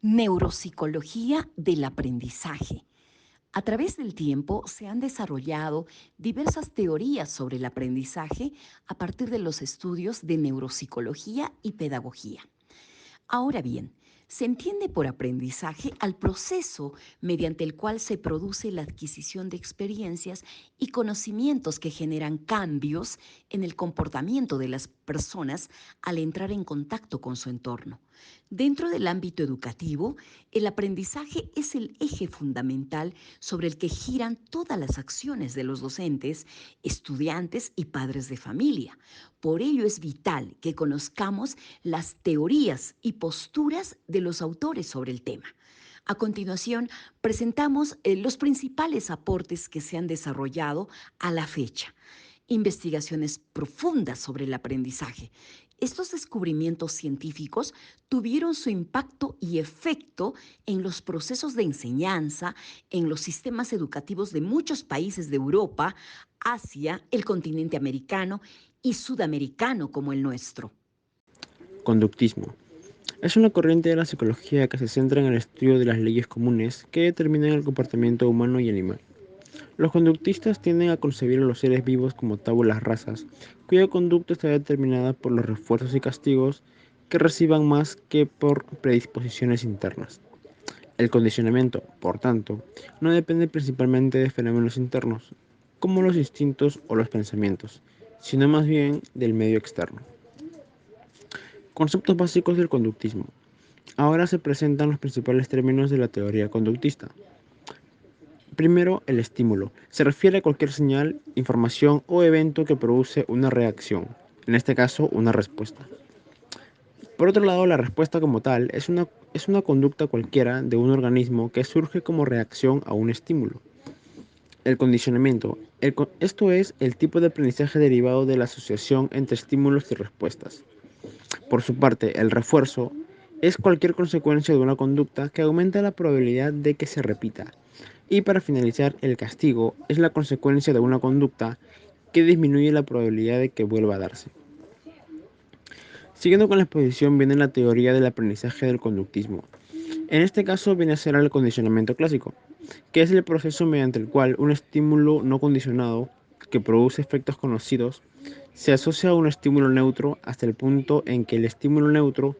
Neuropsicología del aprendizaje. A través del tiempo se han desarrollado diversas teorías sobre el aprendizaje a partir de los estudios de neuropsicología y pedagogía. Ahora bien, se entiende por aprendizaje al proceso mediante el cual se produce la adquisición de experiencias y conocimientos que generan cambios en el comportamiento de las personas al entrar en contacto con su entorno. Dentro del ámbito educativo, el aprendizaje es el eje fundamental sobre el que giran todas las acciones de los docentes, estudiantes y padres de familia. Por ello es vital que conozcamos las teorías y posturas de los autores sobre el tema. A continuación, presentamos los principales aportes que se han desarrollado a la fecha. Investigaciones profundas sobre el aprendizaje. Estos descubrimientos científicos tuvieron su impacto y efecto en los procesos de enseñanza, en los sistemas educativos de muchos países de Europa, Asia, el continente americano y sudamericano como el nuestro. Conductismo. Es una corriente de la psicología que se centra en el estudio de las leyes comunes que determinan el comportamiento humano y animal. Los conductistas tienden a concebir a los seres vivos como tábulas rasas, cuya conducta está determinada por los refuerzos y castigos que reciban más que por predisposiciones internas. El condicionamiento, por tanto, no depende principalmente de fenómenos internos, como los instintos o los pensamientos, sino más bien del medio externo. Conceptos básicos del conductismo. Ahora se presentan los principales términos de la teoría conductista. Primero, el estímulo. Se refiere a cualquier señal, información o evento que produce una reacción, en este caso una respuesta. Por otro lado, la respuesta como tal es una conducta cualquiera de un organismo que surge como reacción a un estímulo. El condicionamiento. Esto es el tipo de aprendizaje derivado de la asociación entre estímulos y respuestas. Por su parte, el refuerzo es cualquier consecuencia de una conducta que aumenta la probabilidad de que se repita. Y para finalizar, el castigo es la consecuencia de una conducta que disminuye la probabilidad de que vuelva a darse. Siguiendo con la exposición viene la teoría del aprendizaje del conductismo. En este caso viene a ser el condicionamiento clásico, que es el proceso mediante el cual un estímulo no condicionado, que produce efectos conocidos, se asocia a un estímulo neutro hasta el punto en que el estímulo neutro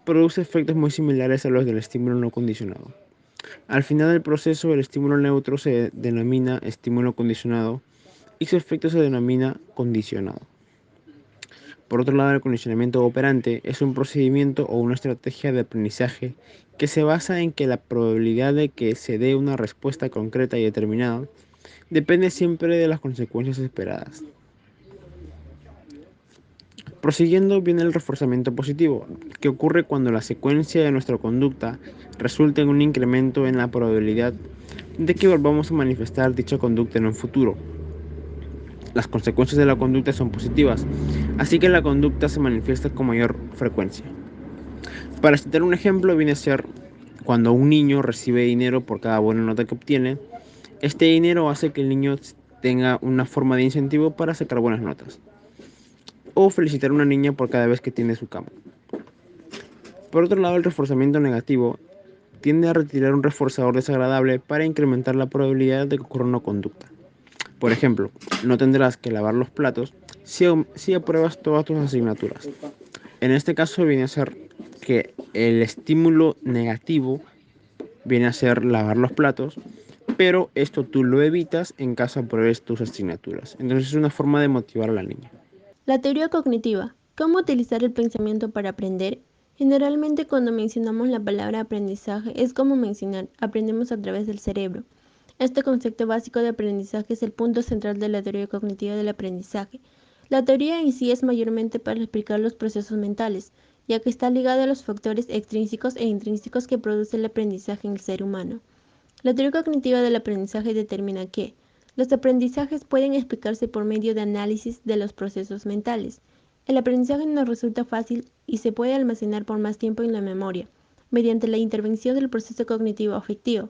produce efectos muy similares a los del estímulo no condicionado. Al final del proceso, el estímulo neutro se denomina estímulo condicionado y su efecto se denomina condicionado. Por otro lado, el condicionamiento operante es un procedimiento o una estrategia de aprendizaje que se basa en que la probabilidad de que se dé una respuesta concreta y determinada depende siempre de las consecuencias esperadas. Prosiguiendo viene el reforzamiento positivo, que ocurre cuando la secuencia de nuestra conducta resulta en un incremento en la probabilidad de que volvamos a manifestar dicha conducta en un futuro. Las consecuencias de la conducta son positivas, así que la conducta se manifiesta con mayor frecuencia. Para citar un ejemplo, viene a ser cuando un niño recibe dinero por cada buena nota que obtiene, este dinero hace que el niño tenga una forma de incentivo para sacar buenas notas. O felicitar a una niña por cada vez que tiene su cama. Por otro lado, el reforzamiento negativo tiende a retirar un reforzador desagradable para incrementar la probabilidad de que ocurra una conducta. Por ejemplo, no tendrás que lavar los platos si apruebas todas tus asignaturas. En este caso viene a ser que el estímulo negativo viene a ser lavar los platos, pero esto tú lo evitas en caso apruebes tus asignaturas. Entonces es una forma de motivar a la niña. La teoría cognitiva. ¿Cómo utilizar el pensamiento para aprender? Generalmente cuando mencionamos la palabra aprendizaje es como mencionar, aprendemos a través del cerebro. Este concepto básico de aprendizaje es el punto central de la teoría cognitiva del aprendizaje. La teoría en sí es mayormente para explicar los procesos mentales, ya que está ligada a los factores extrínsecos e intrínsecos que produce el aprendizaje en el ser humano. La teoría cognitiva del aprendizaje determina que los aprendizajes pueden explicarse por medio de análisis de los procesos mentales. El aprendizaje nos resulta fácil y se puede almacenar por más tiempo en la memoria, mediante la intervención del proceso cognitivo afectivo.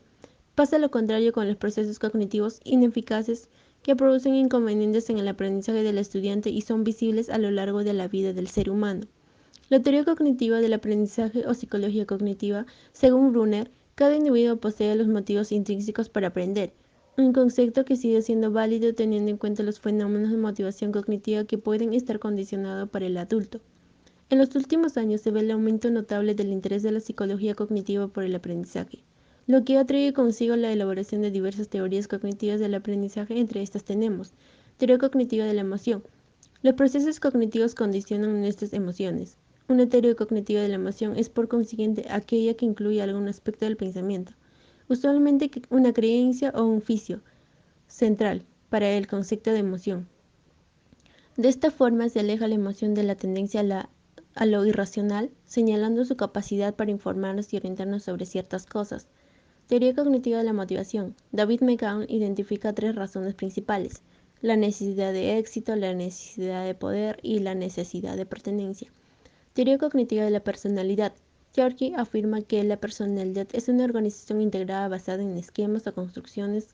Pasa lo contrario con los procesos cognitivos ineficaces que producen inconvenientes en el aprendizaje del estudiante y son visibles a lo largo de la vida del ser humano. La teoría cognitiva del aprendizaje o psicología cognitiva, según Brunner, cada individuo posee los motivos intrínsecos para aprender, un concepto que sigue siendo válido teniendo en cuenta los fenómenos de motivación cognitiva que pueden estar condicionados para el adulto. En los últimos años se ve el aumento notable del interés de la psicología cognitiva por el aprendizaje, lo que ha traído consigo la elaboración de diversas teorías cognitivas del aprendizaje. Entre estas tenemos teoría cognitiva de la emoción. Los procesos cognitivos condicionan nuestras emociones. Una teoría cognitiva de la emoción es por consiguiente aquella que incluye algún aspecto del pensamiento, usualmente una creencia o un juicio central para el concepto de emoción. De esta forma se aleja la emoción de la tendencia a lo irracional, señalando su capacidad para informarnos y orientarnos sobre ciertas cosas. Teoría cognitiva de la motivación. David McCown identifica tres razones principales: la necesidad de éxito, la necesidad de poder y la necesidad de pertenencia. Teoría cognitiva de la personalidad. Georgi afirma que la personalidad es una organización integrada basada en esquemas o construcciones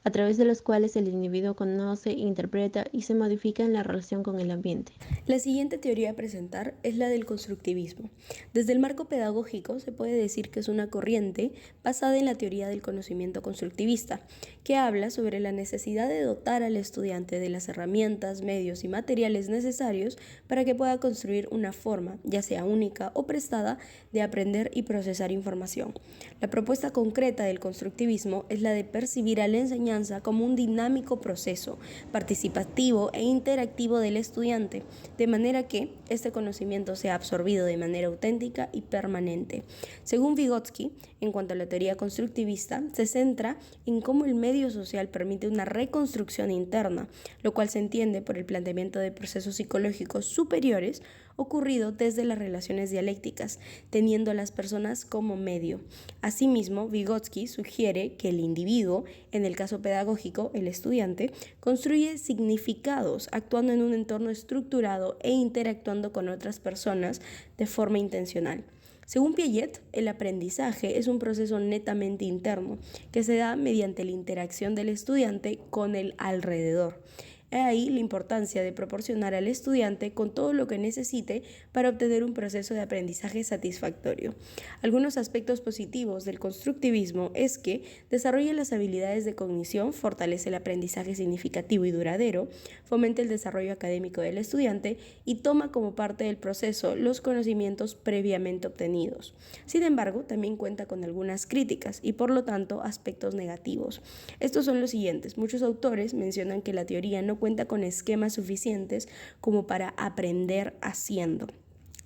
a través de los cuales el individuo conoce, interpreta y se modifica en la relación con el ambiente. La siguiente teoría a presentar es la del constructivismo. Desde el marco pedagógico se puede decir que es una corriente basada en la teoría del conocimiento constructivista, que habla sobre la necesidad de dotar al estudiante de las herramientas, medios y materiales necesarios para que pueda construir una forma, ya sea única o prestada, de aprender y procesar información. La propuesta concreta del constructivismo es la de percibir a la enseñanza como un dinámico proceso, participativo e interactivo del estudiante, de manera que este conocimiento sea absorbido de manera auténtica y permanente. Según Vygotsky, en cuanto a la teoría constructivista, se centra en cómo el medio social permite una reconstrucción interna, lo cual se entiende por el planteamiento de procesos psicológicos superiores ocurrido desde las relaciones dialécticas, teniendo a las personas como medio. Asimismo, Vygotsky sugiere que el individuo, en el caso pedagógico, el estudiante, construye significados actuando en un entorno estructurado e interactuando con otras personas de forma intencional. Según Piaget, el aprendizaje es un proceso netamente interno que se da mediante la interacción del estudiante con el alrededor. He ahí la importancia de proporcionar al estudiante con todo lo que necesite para obtener un proceso de aprendizaje satisfactorio. Algunos aspectos positivos del constructivismo es que desarrolla las habilidades de cognición, fortalece el aprendizaje significativo y duradero, fomenta el desarrollo académico del estudiante y toma como parte del proceso los conocimientos previamente obtenidos. Sin embargo, también cuenta con algunas críticas y por lo tanto aspectos negativos. Estos son los siguientes. Muchos autores mencionan que la teoría no cuenta con esquemas suficientes como para aprender haciendo.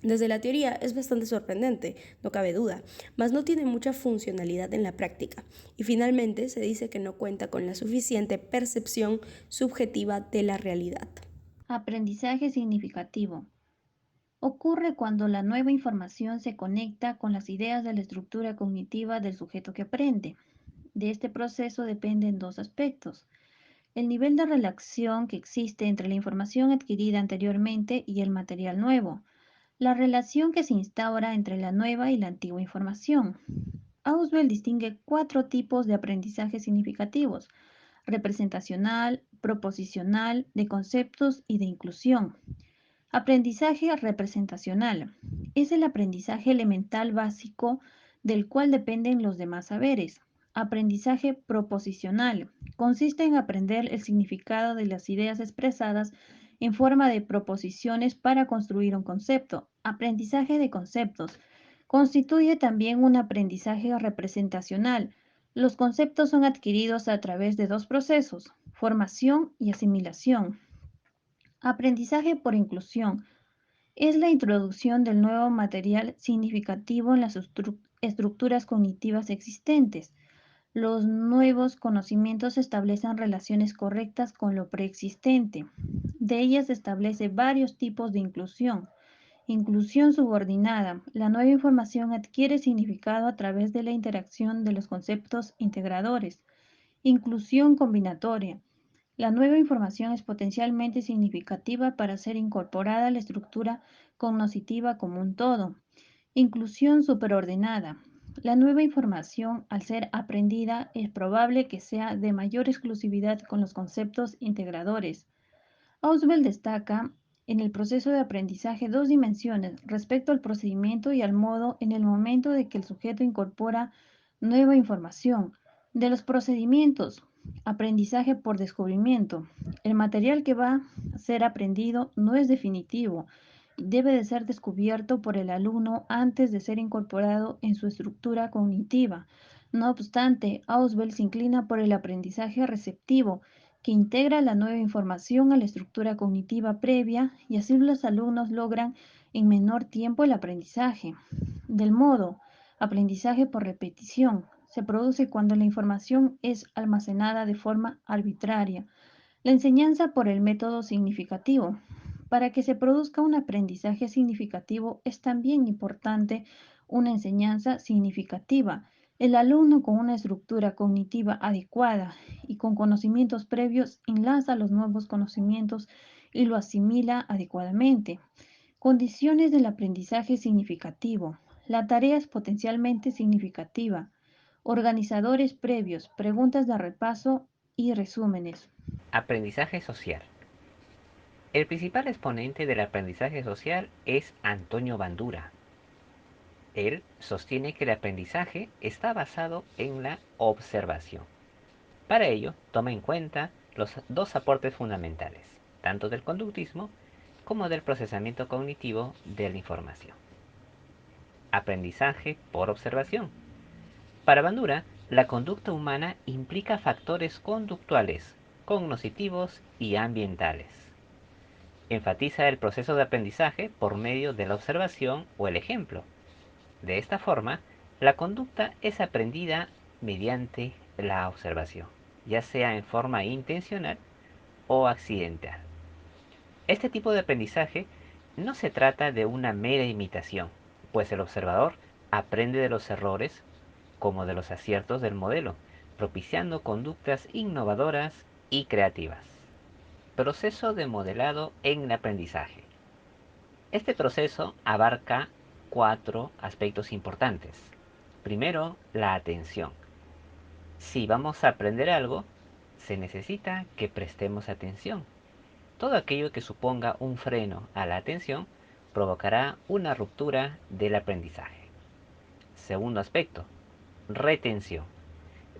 Desde la teoría es bastante sorprendente, no cabe duda, mas no tiene mucha funcionalidad en la práctica. Y finalmente se dice que no cuenta con la suficiente percepción subjetiva de la realidad. Aprendizaje significativo. Ocurre cuando la nueva información se conecta con las ideas de la estructura cognitiva del sujeto que aprende. De este proceso dependen dos aspectos: el nivel de relación que existe entre la información adquirida anteriormente y el material nuevo, la relación que se instaura entre la nueva y la antigua información. Ausubel distingue cuatro tipos de aprendizaje significativos: representacional, proposicional, de conceptos y de inclusión. Aprendizaje representacional. Es el aprendizaje elemental básico del cual dependen los demás saberes. Aprendizaje proposicional. Consiste en aprender el significado de las ideas expresadas en forma de proposiciones para construir un concepto. Aprendizaje de conceptos. Constituye también un aprendizaje representacional. Los conceptos son adquiridos a través de dos procesos: formación y asimilación. Aprendizaje por inclusión. Es la introducción del nuevo material significativo en las estructuras cognitivas existentes. Los nuevos conocimientos establecen relaciones correctas con lo preexistente. De ellas se establece varios tipos de inclusión. Inclusión subordinada. La nueva información adquiere significado a través de la interacción de los conceptos integradores. Inclusión combinatoria. La nueva información es potencialmente significativa para ser incorporada a la estructura cognitiva como un todo. Inclusión superordenada. La nueva información, al ser aprendida, es probable que sea de mayor exclusividad con los conceptos integradores. Ausubel destaca en el proceso de aprendizaje dos dimensiones respecto al procedimiento y al modo en el momento de que el sujeto incorpora nueva información. De los procedimientos, aprendizaje por descubrimiento. El material que va a ser aprendido no es definitivo y debe de ser descubierto por el alumno antes de ser incorporado en su estructura cognitiva. No obstante, Ausubel se inclina por el aprendizaje receptivo, que integra la nueva información a la estructura cognitiva previa y así los alumnos logran en menor tiempo el aprendizaje. Del modo, aprendizaje por repetición, se produce cuando la información es almacenada de forma arbitraria. La enseñanza por el método significativo. Para que se produzca un aprendizaje significativo es también importante una enseñanza significativa. El alumno con una estructura cognitiva adecuada y con conocimientos previos enlaza los nuevos conocimientos y lo asimila adecuadamente. Condiciones del aprendizaje significativo. La tarea es potencialmente significativa. Organizadores previos, preguntas de repaso y resúmenes. Aprendizaje social. El principal exponente del aprendizaje social es Antonio Bandura. Él sostiene que el aprendizaje está basado en la observación. Para ello, toma en cuenta los dos aportes fundamentales, tanto del conductismo como del procesamiento cognitivo de la información. Aprendizaje por observación. Para Bandura, la conducta humana implica factores conductuales, cognitivos y ambientales. Enfatiza el proceso de aprendizaje por medio de la observación o el ejemplo. De esta forma, la conducta es aprendida mediante la observación, ya sea en forma intencional o accidental. Este tipo de aprendizaje no se trata de una mera imitación, pues el observador aprende de los errores como de los aciertos del modelo, propiciando conductas innovadoras y creativas. Proceso de modelado en el aprendizaje. Este proceso abarca 4 aspectos importantes. Primero, la atención. Si vamos a aprender algo, se necesita que prestemos atención. Todo aquello que suponga un freno a la atención provocará una ruptura del aprendizaje. Segundo aspecto, retención.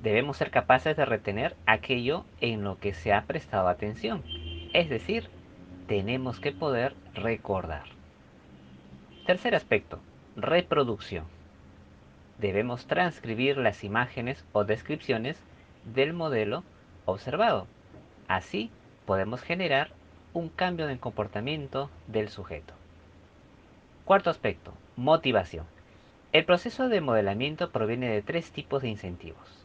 Debemos ser capaces de retener aquello en lo que se ha prestado atención. Es decir, tenemos que poder recordar. Tercer aspecto, reproducción. Debemos transcribir las imágenes o descripciones del modelo observado. Así podemos generar un cambio de comportamiento del sujeto. Cuarto aspecto, motivación. El proceso de modelamiento proviene de 3 tipos de incentivos.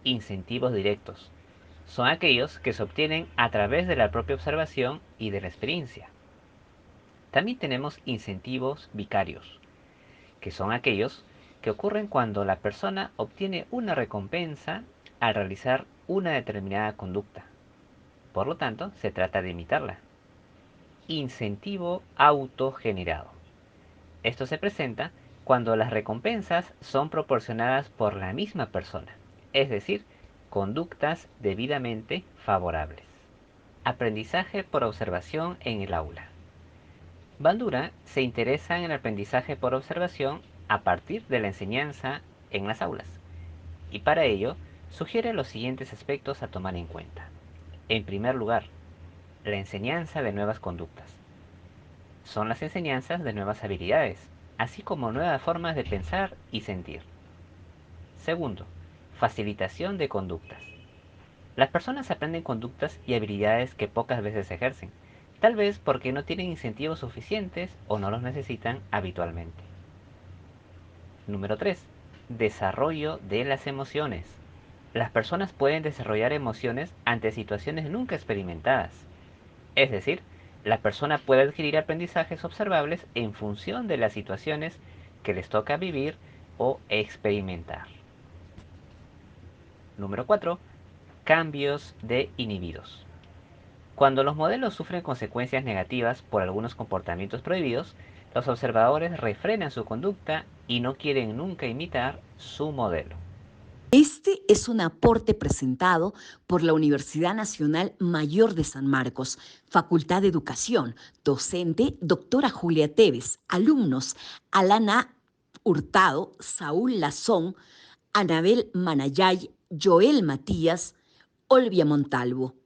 Incentivos directos. Son aquellos que se obtienen a través de la propia observación y de la experiencia. También tenemos incentivos vicarios, que son aquellos que ocurren cuando la persona obtiene una recompensa al realizar una determinada conducta. Por lo tanto, se trata de imitarla. Incentivo autogenerado. Esto se presenta cuando las recompensas son proporcionadas por la misma persona, es decir, conductas debidamente favorables. Aprendizaje por observación en el aula. Bandura se interesa en el aprendizaje por observación a partir de la enseñanza en las aulas, y para ello sugiere los siguientes aspectos a tomar en cuenta. En primer lugar, la enseñanza de nuevas conductas. Son las enseñanzas de nuevas habilidades, así como nuevas formas de pensar y sentir. Segundo, facilitación de conductas. Las personas aprenden conductas y habilidades que pocas veces ejercen, tal vez porque no tienen incentivos suficientes o no los necesitan habitualmente. Número 3. Desarrollo de las emociones. Las personas pueden desarrollar emociones ante situaciones nunca experimentadas. Es decir, la persona puede adquirir aprendizajes observables en función de las situaciones que les toca vivir o experimentar. Número 4. Cambios de inhibidos. Cuando los modelos sufren consecuencias negativas por algunos comportamientos prohibidos, los observadores refrenan su conducta y no quieren nunca imitar su modelo. Este es un aporte presentado por la Universidad Nacional Mayor de San Marcos, Facultad de Educación, docente doctora Julia Tevez, alumnos Alana Hurtado, Saúl Lazón, Anabel Manayay, Joel Matías, Olvia Montalvo.